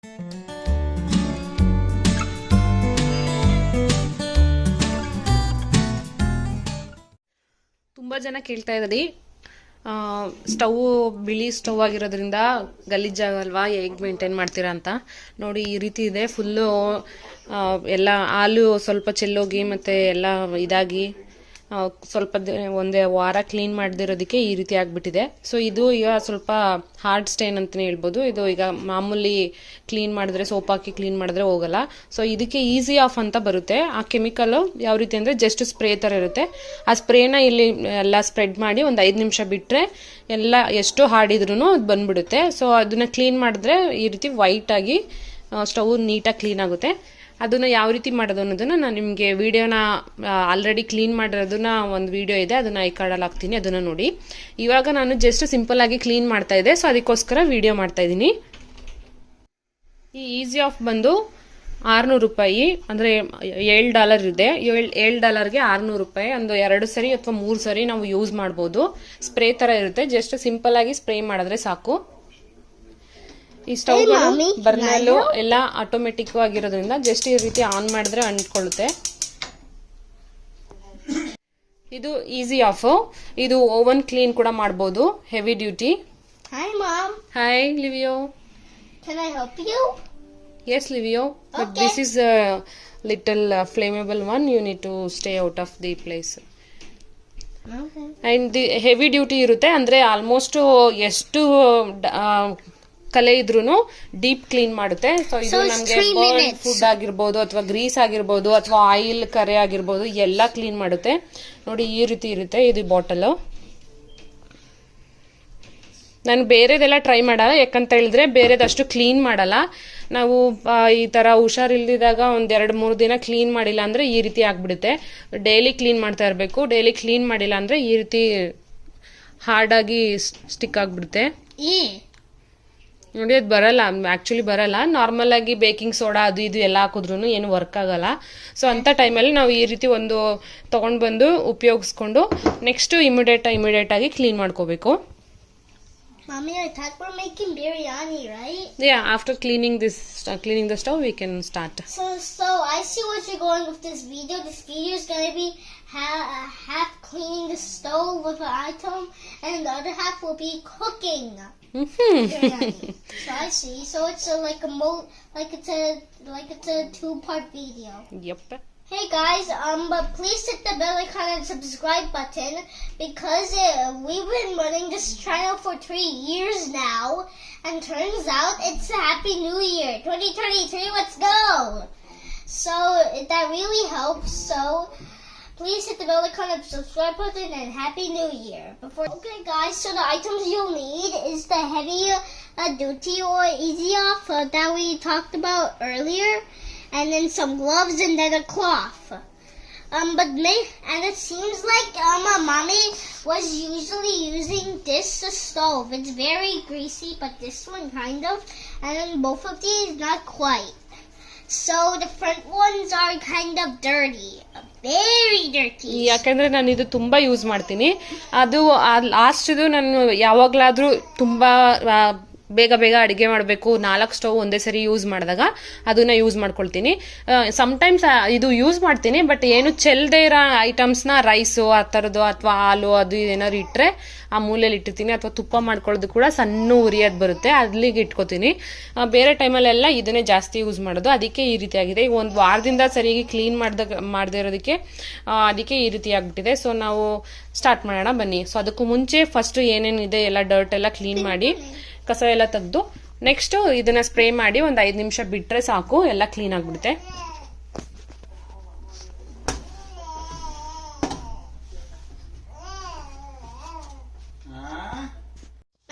ತುಂಬ ಜನ ಕೇಳ್ತಾ ಇದ್ದೀರಿ, ಸ್ಟವ್ ಬಿಳಿ ಸ್ಟವ್ ಆಗಿರೋದ್ರಿಂದ ಗಲೀಜಾಗಲ್ವಾ, ಹೇಗೆ ಮೇಂಟೈನ್ ಮಾಡ್ತೀರಾ ಅಂತ. ನೋಡಿ ಈ ರೀತಿ ಇದೆ. ಫುಲ್ಲು ಎಲ್ಲ ಹಾಲು ಸ್ವಲ್ಪ ಚೆಲ್ಲೋಗಿ ಮತ್ತು ಎಲ್ಲ ಇದಾಗಿ ಸ್ವಲ್ಪ ಒಂದೇ ವಾರ ಕ್ಲೀನ್ ಮಾಡದಿರೋದಕ್ಕೆ ಈ ರೀತಿ ಆಗಿಬಿಟ್ಟಿದೆ. ಸೊ ಇದು ಈಗ ಸ್ವಲ್ಪ ಹಾರ್ಡ್ ಸ್ಟೇನ್ ಅಂತಲೇ ಹೇಳ್ಬೋದು. ಇದು ಈಗ ಮಾಮೂಲಿ ಕ್ಲೀನ್ ಮಾಡಿದ್ರೆ, ಸೋಪ್ ಹಾಕಿ ಕ್ಲೀನ್ ಮಾಡಿದ್ರೆ ಹೋಗಲ್ಲ. ಸೊ ಇದಕ್ಕೆ ಈಸಿ ಆಫ್ ಅಂತ ಬರುತ್ತೆ. ಆ ಕೆಮಿಕಲ್ಲು ಯಾವ ರೀತಿ ಅಂದರೆ ಜಸ್ಟ್ ಸ್ಪ್ರೇ ಥರ ಇರುತ್ತೆ. ಆ ಸ್ಪ್ರೇನ ಇಲ್ಲಿ ಎಲ್ಲ ಸ್ಪ್ರೆಡ್ ಮಾಡಿ ಒಂದು 5 ನಿಮಿಷ ಬಿಟ್ಟರೆ ಎಲ್ಲ ಎಷ್ಟು ಹಾಡಿದ್ರೂ ಅದು ಬಂದ್ಬಿಡುತ್ತೆ. ಸೊ ಅದನ್ನು ಕ್ಲೀನ್ ಮಾಡಿದ್ರೆ ಈ ರೀತಿ ವೈಟಾಗಿ ಸ್ಟವ್ ನೀಟಾಗಿ ಕ್ಲೀನ್ ಆಗುತ್ತೆ. ಅದನ್ನು ಯಾವ ರೀತಿ ಮಾಡೋದು ಅನ್ನೋದನ್ನು ನಾನು ನಿಮಗೆ ವಿಡಿಯೋನ ಆಲ್ರೆಡಿ ಕ್ಲೀನ್ ಮಾಡಿರೋದನ್ನ ಒಂದು ವಿಡಿಯೋ ಇದೆ, ಅದನ್ನು ಐ ಕಾರ್ಡಲ್ಲಿ ಹಾಕ್ತೀನಿ, ಅದನ್ನು ನೋಡಿ. ಇವಾಗ ನಾನು ಜಸ್ಟ್ ಸಿಂಪಲ್ಲಾಗಿ ಕ್ಲೀನ್ ಮಾಡ್ತಾ ಇದ್ದೆ, ಸೊ ಅದಕ್ಕೋಸ್ಕರ ವಿಡಿಯೋ ಮಾಡ್ತಾ ಇದ್ದೀನಿ. ಈ ಈಸಿ ಆಫ್ ಬಂದು 600 ರೂಪಾಯಿ, ಅಂದರೆ $7 ಇದೆ. $7ಗೆ 600 ರೂಪಾಯಿ. ಒಂದು 2 ಸರಿ ಅಥವಾ 3 ಸರಿ ನಾವು ಯೂಸ್ ಮಾಡ್ಬೋದು. ಸ್ಪ್ರೇ ಥರ ಇರುತ್ತೆ, ಜಸ್ಟ್ ಸಿಂಪಲ್ಲಾಗಿ ಸ್ಪ್ರೇ ಮಾಡಿದ್ರೆ ಸಾಕು. ಈ ಸ್ಟವ್ಗಳು ಬರ್ನಲ್ಲು ಎಲ್ಲ ಆಟೋಮೆಟಿಕ್ ಆಗಿರೋದ್ರಿಂದ ಜಸ್ಟ್ ಈ ರೀತಿ ಆನ್ ಮಾಡಿದ್ರೆ ಅಂಟ್ಕೊಳ್ಳುತ್ತೆ. ಇದು ಈಸಿ ಆಫ್. ಇದು ಓವನ್ ಕ್ಲೀನ್ ಕೂಡ ಮಾಡ್ಬೋದು, heavy duty. Hi ma'am. Hi ಲಿವಿಯೋ. Can I help you? Yes, Livio. Okay. But this is a little flammable one. You need to stay out of the place. Okay. And the heavy duty ಇರುತ್ತೆ, ಅಂದ್ರೆ almost ಎಷ್ಟು ಕಲೆ ಇದ್ರೂ deep clean ಮಾಡುತ್ತೆ. So ಇದು ನಮಗೆ burn food ಆಗಿರ್ಬೋದು, ಅಥವಾ ಗ್ರೀಸ್ ಆಗಿರ್ಬೋದು, ಅಥವಾ ಆಯಿಲ್ ಕರೆ ಆಗಿರ್ಬೋದು, ಎಲ್ಲ ಕ್ಲೀನ್ ಮಾಡುತ್ತೆ. ನೋಡಿ ಈ ರೀತಿ ಇರುತ್ತೆ ಇದು ಬಾಟಲ್. ನಾನು ಬೇರೆದೆಲ್ಲ ಟ್ರೈ ಮಾಡಲ್ಲ, ಯಾಕಂತ ಹೇಳಿದ್ರೆ ಬೇರೆದಷ್ಟು ಕ್ಲೀನ್ ಮಾಡಲ್ಲ. ನಾವು ಈ ಥರ ಹುಷಾರಿಲ್ದಿದಾಗ ಒಂದು 2-3 ದಿನ ಕ್ಲೀನ್ ಮಾಡಿಲ್ಲ ಅಂದರೆ ಈ ರೀತಿ ಆಗ್ಬಿಡುತ್ತೆ. ಡೈಲಿ ಕ್ಲೀನ್ ಮಾಡ್ತಾ ಇರಬೇಕು. ಡೈಲಿ ಕ್ಲೀನ್ ಮಾಡಿಲ್ಲ ಅಂದರೆ ಈ ರೀತಿ ಹಾರ್ಡಾಗಿ ಸ್ಟಿಕ್ ಆಗಿಬಿಡುತ್ತೆ. ನೋಡಿ ಅದು ಬರಲ್ಲ, ಆ್ಯಕ್ಚುಲಿ ಬರಲ್ಲ. ನಾರ್ಮಲ್ ಆಗಿ ಬೇಕಿಂಗ್ ಸೋಡಾ ಅದು ಇದು ಎಲ್ಲ ಹಾಕಿದ್ರು ಏನು ವರ್ಕ್ ಆಗಲ್ಲ. ಸೊ ಅಂಥ ಟೈಮಲ್ಲಿ ನಾವು ಈ ರೀತಿ ಒಂದು ತೊಗೊಂಡು ಬಂದು ಉಪಯೋಗಿಸ್ಕೊಂಡು ನೆಕ್ಸ್ಟ್ ಇಮಿಡಿಯೇಟ್ ಆಗಿ ಕ್ಲೀನ್ ಮಾಡ್ಕೋಬೇಕು. Mommy, I thought we're making biryani, right? Yeah, after cleaning the stove, we can start. So I see what you're going with this video. This video is going to be half cleaning the stove with an item, and the other half will be cooking biryani. So I see. So it's like it's a 2-part video. Yep. Hey guys, but please hit the bell icon and subscribe button, because we've been running this channel for 3 years now, and turns out it's a Happy New Year 2023. Let's go! So that really helps. So please hit the bell icon and subscribe button, and Happy New Year. Okay guys, so the items you'll need is the heavy duty or easy off that we talked about earlier. And then some gloves, and then a cloth. And it seems like mommy was usually using this stove. It's very greasy, but this one kind of. And then both of these not quite. So the front ones are kind of dirty. Very dirty. ಯಾಕಂದ್ರೆ ನಾನು ಇದು ತುಂಬಾ use ಮಾಡ್ತೀನಿ. ಅದು last ಇದು ನಾನು ಯಾವಾಗ್ಲಾದ್ರೂ ತುಂಬಾ ಬೇಗ ಅಡುಗೆ ಮಾಡಬೇಕು, 4 ಸ್ಟವ್ ಒಂದೇ ಸರಿ ಯೂಸ್ ಮಾಡಿದಾಗ ಅದನ್ನ ಯೂಸ್ ಮಾಡ್ಕೊಳ್ತೀನಿ. ಸಮ್ಟೈಮ್ಸ್ ಇದು ಯೂಸ್ ಮಾಡ್ತೀನಿ, ಬಟ್ ಏನು ಚೆಲ್ಲದೆ ಇರೋ ಐಟಮ್ಸ್ನ, ರೈಸು ಆ ಥರದ್ದು ಅಥವಾ ಹಾಲು ಅದು ಏನಾದ್ರು ಇಟ್ಟರೆ ಆ ಮೂಲೆಯಲ್ಲಿ ಇಟ್ಟಿರ್ತೀನಿ. ಅಥವಾ ತುಪ್ಪ ಮಾಡ್ಕೊಳ್ಳೋದು ಕೂಡ ಸಣ್ಣ ಉರಿಯೋದು ಬರುತ್ತೆ, ಅಲ್ಲಿಗೆ ಇಟ್ಕೋತೀನಿ. ಬೇರೆ ಟೈಮಲ್ಲೆಲ್ಲ ಇದನ್ನೇ ಜಾಸ್ತಿ ಯೂಸ್ ಮಾಡೋದು. ಅದಕ್ಕೆ ಈ ರೀತಿ ಆಗಿದೆ. ಈಗ ಒಂದು ವಾರದಿಂದ ಸರಿಯಾಗಿ ಕ್ಲೀನ್ ಮಾಡದೇ ಇರೋದಕ್ಕೆ ಅದಕ್ಕೆ ಈ ರೀತಿ ಆಗ್ಬಿಟ್ಟಿದೆ. ಸೊ ನಾವು ಸ್ಟಾರ್ಟ್ ಮಾಡೋಣ ಬನ್ನಿ. ಸೊ ಅದಕ್ಕೂ ಮುಂಚೆ ಫಸ್ಟ್ ಏನೇನಿದೆ ಎಲ್ಲ ಡರ್ಟ್ ಎಲ್ಲ ಕ್ಲೀನ್ ಮಾಡಿ, ಕಸ ಎಲ್ಲ ತೆಗೆದು ನೆಕ್ಸ್ಟ್ ಇದನ್ನ ಸ್ಪ್ರೇ ಮಾಡಿ ಒಂದು 5 ನಿಮಿಷ ಬಿಟ್ರೆ ಸಾಕು, ಎಲ್ಲ ಕ್ಲೀನ್ ಆಗ್ಬಿಡುತ್ತೆ.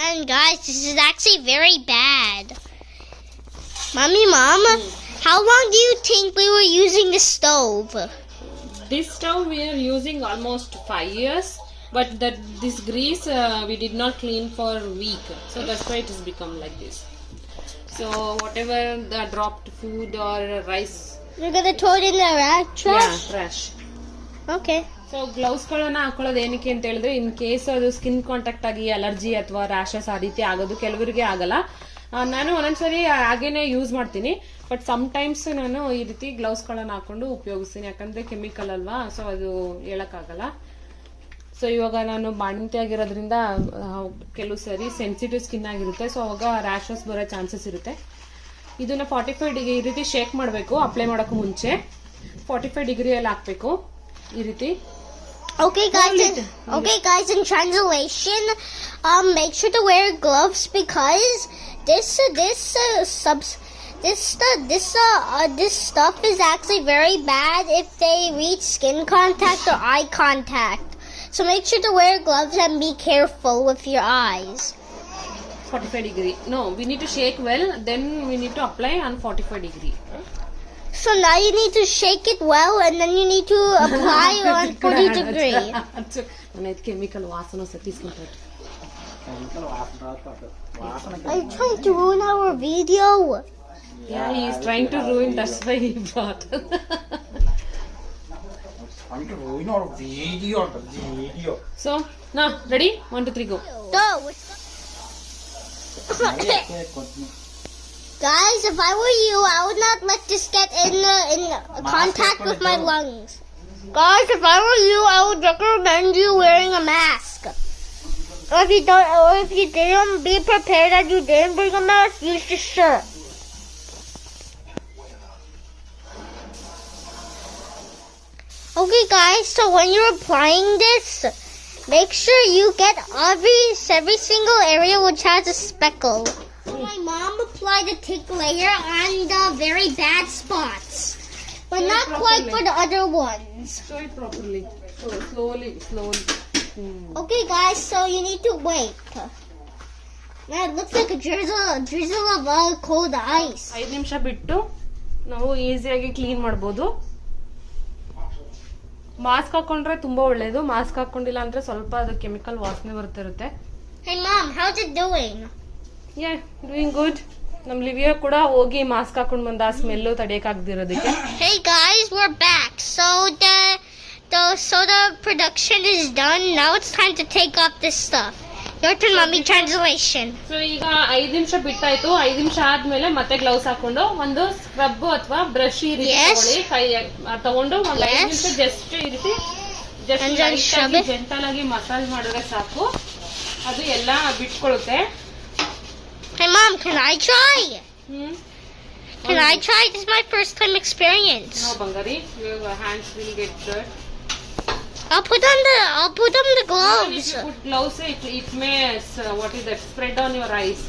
And guys, this is actually very bad. Mom, how long do you think we were using this stove? This stove we are using almost 5 years. But this grease we did not clean for a week, so that's why it has become like this. So whatever the dropped food or rice, you're gonna throw it in the trash? Yeah, trash. Okay. So gloves ಗಳನ್ನ ಹಾಕೊಳ್ಳೋದು ಏನಕ್ಕೆ ಅಂತ ಹೇಳಿದ್ರೆ, in case ಅದು skin contact ಆಗಿ allergy ಅಥವಾ rashes ಆ ರೀತಿ ಆಗೋದು ಕೆಲವರಿಗೆ ಆಗಲ್ಲ. ನಾನು ಒಂದೊಂದ್ಸರಿ ಹಾಗೇನೆ ಯೂಸ್ ಮಾಡ್ತೀನಿ, ಬಟ್ ಸಮ್ಟೈಮ್ಸ್ ನಾನು ಈ ರೀತಿ ಗ್ಲೌಸ್ಗಳನ್ನ ಹಾಕೊಂಡು ಉಪಯೋಗಿಸ್ತೀನಿ, ಯಾಕಂದ್ರೆ ಕೆಮಿಕಲ್ ಅಲ್ವಾ, ಸೊ ಅದು ಹೇಳಕ್ಕಾಗಲ್ಲ. ಸೊ ಇವಾಗ ನಾನು ಬಾಣಂತಿ ಆಗಿರೋದ್ರಿಂದ ಕೆಲವು ಸರಿ ಸೆನ್ಸಿಟಿವ್ ಸ್ಕಿನ್ ಆಗಿರುತ್ತೆ, ಸೊ ಅವಾಗ ರ್ಯಾಷಸ್ ಬರೋ ಚಾನ್ಸಸ್ ಇರುತ್ತೆ. ಇದನ್ನ 45 ಡಿಗ್ರಿ ಈ ರೀತಿ ಶೇಕ್ ಮಾಡಬೇಕು. ಅಪ್ಲೈ ಮಾಡೋಕ್ಕೂ ಮುಂಚೆ 45 ಡಿಗ್ರಿಯಲ್ಲಿ ಹಾಕ್ಬೇಕು ಈ ರೀತಿ. Okay guys, in translation, make sure to wear gloves because this stuff is actually very bad if they reach skin contact or eye contact. So make sure to wear gloves and be careful with your eyes. 45 degree. No, we need to shake well, then we need to apply on 45 degree. So now you need to shake it well and then you need to apply on 40 degree. ನನಗೆ chemical ವಾಸನೆ ಸತ್ತಿಸ್ಕೊಂತಾರೆ. Are you trying to ruin our video? Yeah, he is trying to ruin, that's why he brought. I'm to ruin our video. So, now, ready? 1, 2, 3, go. Go! Guys, if I were you, I would not let this get in contact with my lungs. Guys, if I were you, I would recommend you wearing a mask. Or if you didn't be prepared and you didn't bring a mask, use the shirt. Okay guys, so when you're applying this, make sure you get every single area which has a speckle. My mom applied a thick layer on the very bad spots, but not quite for the other ones. Show it properly. So, slowly. Okay guys, so you need to wait. Man, it looks like a drizzle of cold ice. 5 ನಿಮಿಷ ಬಿಟ್ಟು ನಾವು ಈಸಿಯಾಗಿ clean ಮಾಡ್ಬೋದು. Mask ಹಾಕೊಂಡ್ರೆ ತುಂಬಾ ಒಳ್ಳೇದು. Mask ಹಾಕೊಂಡಿಲ್ಲ ಅಂದ್ರೆ ಸ್ವಲ್ಪ ಅದು ಕೆಮಿಕಲ್ ವಾಸನೆ ಬರ್ತಿರುತ್ತೆ. Hey mom, how's it doing? Yeah, doing good. ನಮ್ ಲಿವಿಯಾ ಕೂಡ ಹೋಗಿ ಮಾಸ್ಕ್ ಹಾಕೊಂಡ್ ಬಂದ ಆ smell ತಡೆಯಕ್ಕಾಗದಿರೋದಕ್ಕೆ. Hey guys, we're back. So the production is done. Now it's time to take off this stuff. Your turn, mommy. Translation. So ಈಗ 5 ನಿಮಿಷ ಬಿಟ್ಟಾಯ್ತು. 5 ನಿಮಿಷ ಆದ್ಮೇಲೆ ಮತ್ತೆ ಗ್ಲೌಸ್ ಹಾಕೊಂಡು ಒಂದು ಸ್ಕ್ರಬ್ ಅಥವಾ ಬ್ರಷ್ ಈ ರೀತಿ ತಗೊಳ್ಳಿ. ಕೈ ತಗೊಂಡು ಒಂದು 5 ನಿಮಿಷ ಜಸ್ಟ್ ಈ ರೀತಿ ಜೆಂಟಲ್ ಆಗಿ ಮಸಾಜ್ ಮಾಡಿದ್ರೆ ಸಾಕು, ಅದು ಎಲ್ಲ ಬಿಟ್ಕೊಳ್ಳುತ್ತೆ. Hey mom, can I try? Can I try? This is my first time experience. No, Bangari, your hands will get dirt. I'll put on the gloves. If you put gloves, it may what is that? Spread on your eyes.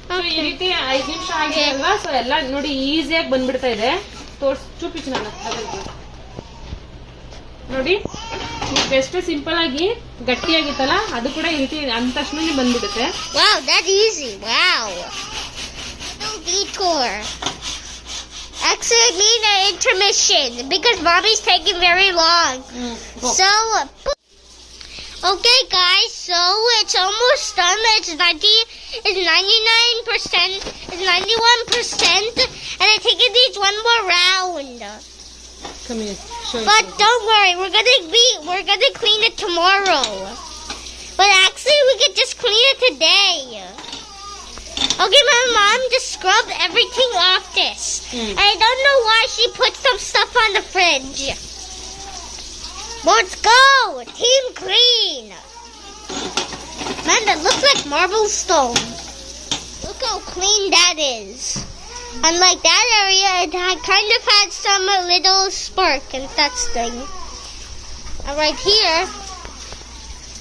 So ಈ ರೀತಿ 5 ನಿಮಿಷ ಆಗಿದೆ ಅಲ್ವಾ? So ಎಲ್ಲ ನೋಡಿ ಈಸಿಯಾಗಿ ಬಂದ್ಬಿಡ್ತಾ ಇದೆ. ಚೂಪಿಸು ನಾನು ನೋಡಿ ಎಷ್ಟು ಸಿಂಪಲ್ ಆಗಿ ಗಟ್ಟಿಯಾಗಿತ್ತಲ್ಲ, ಅದು ಕೂಡ ಈ ರೀತಿ ಅಂದ ತಕ್ಷಣ ಬಂದ್ಬಿಡುತ್ತೆ. Wow, that's easy. Wow. No detour. Actually, I need an intermission because mommy's taking very long. So, okay guys, so it's almost done. It's 99%, it's 91%, and I think it needs one more round. Come here. But don't worry, we're gonna clean it tomorrow. But actually, we could just clean it today. Okay, my mom just scrubbed everything off this. I don't know why she put some stuff on the fridge. Let's go! Team clean! Man, that looks like marble stone. Look how clean that is. Unlike that area, it kind of had some little spark and that thing. And right here,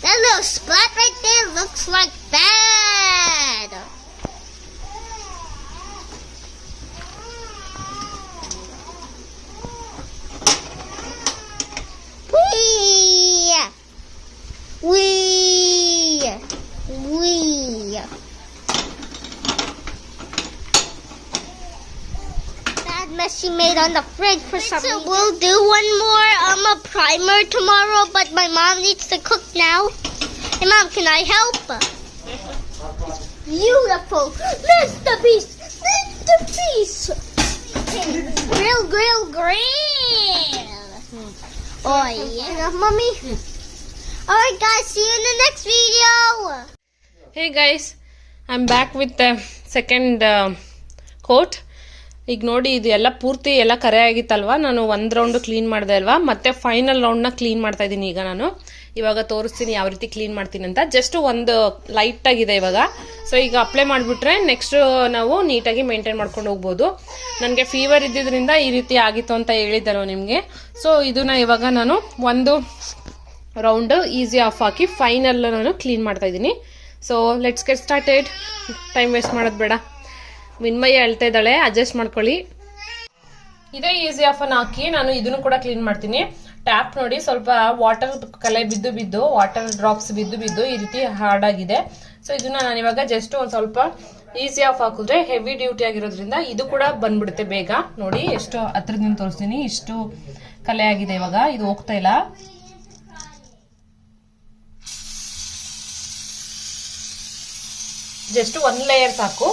that little splat right there looks like bad. That mess she made on the fridge for some reason. We'll do one more a primer tomorrow, but my mom needs to cook now. Hey mom, can I help? Beautiful. Masterpiece. Grill. Oh yeah. Enough, mommy? Alright guys, see you in the next video. Hey guys, I am back with second coat. ಈಗ ನೋಡಿ ಇದು ಎಲ್ಲ ಪೂರ್ತಿ ಎಲ್ಲ ಕರೆ ಆಗಿತ್ತಲ್ವಾ, ನಾನು ಒಂದು round clean ಮಾಡಿದೆ ಅಲ್ವಾ, ಮತ್ತೆ ಫೈನಲ್ ರೌಂಡ್ನ ಕ್ಲೀನ್ ಮಾಡ್ತಾ ಇದ್ದೀನಿ ಈಗ ನಾನು. ಇವಾಗ ತೋರಿಸ್ತೀನಿ ಯಾವ ರೀತಿ ಕ್ಲೀನ್ ಮಾಡ್ತೀನಿ ಅಂತ. ಜಸ್ಟ್ ಒಂದು ಲೈಟ್ ಆಗಿದೆ ಇವಾಗ. ಸೊ ಈಗ ಅಪ್ಲೈ ಮಾಡಿಬಿಟ್ರೆ ನೆಕ್ಸ್ಟ್ ನಾವು ನೀಟಾಗಿ ಮೇಂಟೈನ್ ಮಾಡ್ಕೊಂಡು ಹೋಗ್ಬೋದು. ನನಗೆ ಫೀವರ್ ಇದ್ದಿದ್ರಿಂದ ಈ ರೀತಿ ಆಗಿತ್ತು ಅಂತ ಹೇಳಿದ್ದೆನೋ ನಿಮಗೆ. ಸೊ ಇದನ್ನ ಇವಾಗ ನಾನು ಒಂದು round easy of hockey final ನಾನು ಕ್ಲೀನ್ ಮಾಡ್ತಾ ಇದ್ದೀನಿ. So let's get started. Time waste ಮಾಡೋದು ಬೇಡ. ವಿನ್ಮಯ ಹೇಳ್ತಾ ಇದ್ದಾಳೆ, ಅಡ್ಜಸ್ಟ್ ಮಾಡ್ಕೊಳ್ಳಿ. ಇದೇ ಈಸಿ ಆಫ್ ಅನ್ನು ಹಾಕಿ ನಾನು ಇದನ್ನು ಕೂಡ ಕ್ಲೀನ್ ಮಾಡ್ತೀನಿ. ಟ್ಯಾಪ್ ನೋಡಿ ಸ್ವಲ್ಪ ವಾಟರ್ ಕಲೆ ಬಿದ್ದು ವಾಟರ್ ಡ್ರಾಪ್ಸ್ ಬಿದ್ದು ಈ ರೀತಿ ಹಾರ್ಡ್ ಆಗಿದೆ. ಸೊ ಇದನ್ನ ನಾನು ಇವಾಗ ಜಸ್ಟ್ ಒಂದು ಸ್ವಲ್ಪ ಈಸಿ ಆಫ್ ಹಾಕಿದ್ರೆ ಹೆವಿ ಡ್ಯೂಟಿ ಆಗಿರೋದ್ರಿಂದ ಇದು ಕೂಡ ಬಂದ್ಬಿಡುತ್ತೆ ಬೇಗ. ನೋಡಿ ಎಷ್ಟು ಹತ್ರದಿಂದ ತೋರಿಸ್ತೀನಿ, ಇಷ್ಟು ಕಲೆ ಆಗಿದೆ ಇವಾಗ, ಇದು ಹೋಗ್ತಾ ಇಲ್ಲ. ಜಸ್ಟ್ ಒಂದು ಲೇಯರ್ ಸಾಕು.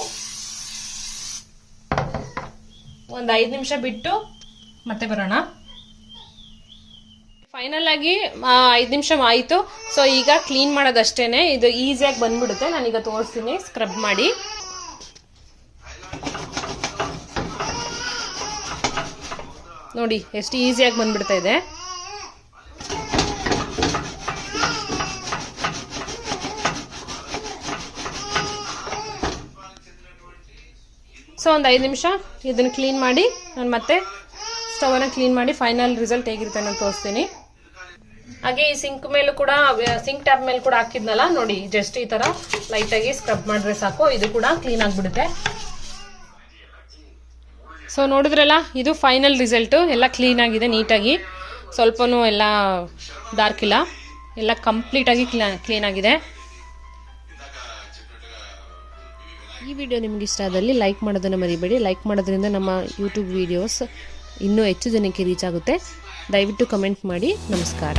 ಒಂದು 5 ನಿಮಿಷ ಬಿಟ್ಟು ಮತ್ತೆ ಬರೋಣ. ಫೈನಲ್ ಆಗಿ 5 ನಿಮಿಷ ಆಯಿತು. ಸೊ ಈಗ ಕ್ಲೀನ್ ಮಾಡೋದಷ್ಟೇನೆ, ಇದು ಈಸಿಯಾಗಿ ಬಂದ್ಬಿಡುತ್ತೆ. ನಾನೀಗ ತೋರಿಸ್ತೀನಿ ಸ್ಕ್ರಬ್ ಮಾಡಿ. ನೋಡಿ ಎಷ್ಟು ಈಸಿಯಾಗಿ ಬಂದ್ಬಿಡ್ತಾ ಇದೆ. ಸೊ ಒಂದು 5 ನಿಮಿಷ ಇದನ್ನು ಕ್ಲೀನ್ ಮಾಡಿ ನಾನು ಮತ್ತೆ ಸ್ಟವನ್ನು ಕ್ಲೀನ್ ಮಾಡಿ ಫೈನಲ್ ರಿಸಲ್ಟ್ ಹೇಗಿರುತ್ತೆ ನಾನು ತೋರಿಸ್ತೀನಿ. ಹಾಗೆ ಈ ಸಿಂಕ್ ಮೇಲೂ ಕೂಡ, ಸಿಂಕ್ ಟ್ಯಾಪ್ ಮೇಲೆ ಕೂಡ ಹಾಕಿದ್ನಲ್ಲ ನೋಡಿ, ಜಸ್ಟ್ ಈ ತರ ಲೈಟಾಗಿ ಸ್ಕ್ರಬ್ ಮಾಡಿದ್ರೆ ಸಾಕು, ಇದು ಕೂಡ ಕ್ಲೀನ್ ಆಗಿಬಿಡುತ್ತೆ. ಸೊ ನೋಡಿದ್ರಲ್ಲ, ಇದು ಫೈನಲ್ ರಿಸಲ್ಟು. ಎಲ್ಲ ಕ್ಲೀನ್ ಆಗಿದೆ ನೀಟಾಗಿ, ಸ್ವಲ್ಪನೂ ಎಲ್ಲ ಡಾರ್ಕ್ ಇಲ್ಲ, ಎಲ್ಲ ಕಂಪ್ಲೀಟಾಗಿ ಕ್ಲೀನ್ ಆಗಿದೆ. ಈ ವಿಡಿಯೋ ನಿಮ್ಗೆ ಇಷ್ಟ ಆದಲ್ಲಿ ಲೈಕ್ ಮಾಡೋದನ್ನು ಮರಿಬೇಡಿ. ಲೈಕ್ ಮಾಡೋದ್ರಿಂದ ನಮ್ಮ ಯೂಟ್ಯೂಬ್ ವಿಡಿಯೋಸ್ ಇನ್ನೂ ಹೆಚ್ಚು ಜನಕ್ಕೆ ರೀಚ್ ಆಗುತ್ತೆ. ದಯವಿಟ್ಟು ಕಮೆಂಟ್ ಮಾಡಿ. ನಮಸ್ಕಾರ.